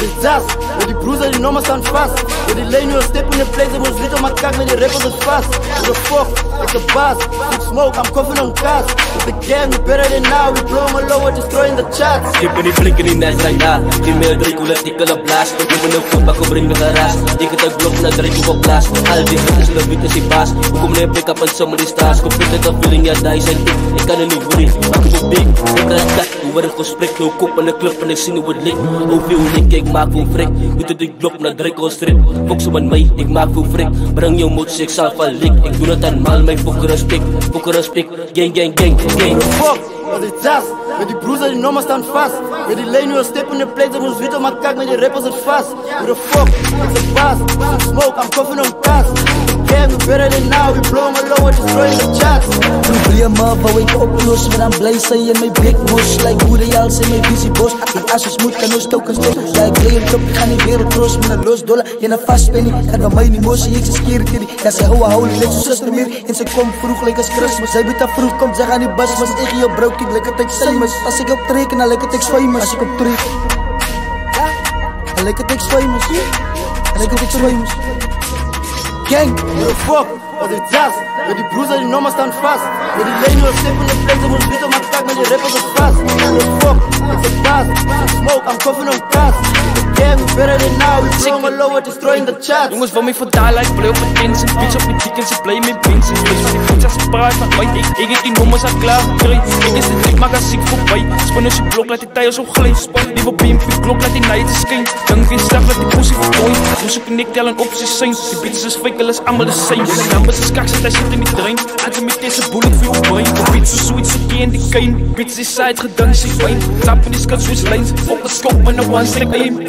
wat is das? Met die broers en die nummers staan vast. Met die lane, we step in the place, en ons weten, maar kijk met die rappers is vast. Who the fuck, ik de baas, ik smoke, I'm coughing on gas. With the gang, we better than now, we blowing my low, we're destroying the charts. Skip in die flink in die nes right now. Die meer drie koelen, die kunnen blaast. Ik ben ook kom, bak op ring met geraas. Ik het ook blok naar drie koel op blaast. Al die hitters, de witte is die baas. Hoe kom je pick up en sommer die straat? Kom pitten dat feeling, ja, daar zijn dik. Ik kan er niet worry, maar ik moet dik. Ik ben dat, hoe word ik gesprek. Nou kop in de club en ik zie hoe het ligt. Hoeveel lik, ik maak veel frik. Doet het die blok naar drie koel strip. Fok zo met mij, ik maak veel frik. Breng jou moed, ik zal van lik. Ik doe het aan mal, mijn fokker is pik. Fokker is pik, gang, gang, gang, gang. Fuck, wat is das? Met die broers en die nummers staan vast. Met die lane, we step in the place, en ons weten, maar kijk met die rappers het vast. Who the fuck, ik de baas, ik smoke, I'm coughing on gas. Gang, we better than now, we blowing my low, we're destroying the charts. Problemen wou ik oplossen, maar dan blij zijn in mijn big bush. Like hoe de als in mijn visie bos. Ik als je smoet kan ons token stok. Ja, ik leer het op, ik ga niet weer het roos. Met een los dollar, je een vast penny. Gaat bij mij niet motion, ik ze skeren kitty. Ja, ze houden, lijkt zo zuster meer. En ze komt vroeg, lijkt als Christmas. Zij weet dat vroeg komt, ze gaan niet bas. Maar ik je broke, ik lijkt het ik famous. Als ik optreken, dan lijkt het ik famous. Als ik optreken, dan lijkt het ik famous. Dan lijkt het ik famous. Gang, who the fuck, wat is das? Met die broers en die nummers staan vast. Met die lane, we step in the place, en ons weten, maar kijk met die rappers is vast. Who the fuck, ik de baas, ik smoke, I'm coughing on gas. Gang, we better than now, we blowing my low, we're destroying the charts. Jongens wil mij vandaan, like play op het tins. Een bitch op mijn chicken, ze play met pins. Een bitch van die bitch als ze praat van mij. Ik heb die nummers al klaar gekregen. Ik is de dik, maar ga ziek voorbij. Spin als je blok, laat die tijden zo glijden. Die wil BMP klok, laat die night schijn. Dan geen slag, laat die pussy vertooien. Dus ik en ik tellen op ze zijn. Die bitches is fake, alles allemaal de same. De numbers is kak, zit hij zit in die trein. Als je met deze bullet voor je brain. De bitch is zoiets, zoek je in die kane. Bitch is side gedaan, ze fijn. Tap in die skat, switch lanes. Op de scope, met een one stick aim.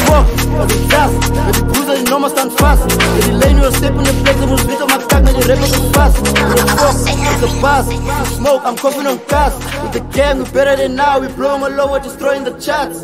Wat is das? Met die broers en die nummers staan vast. Met die lane, we step in the place, en ons weten, maar kijk met die rappers is vast. Who the fuck, ik de baas, ik smoke, I'm coughing on gas. With the gang, we better than now, we blowing my low, we're destroying the charts.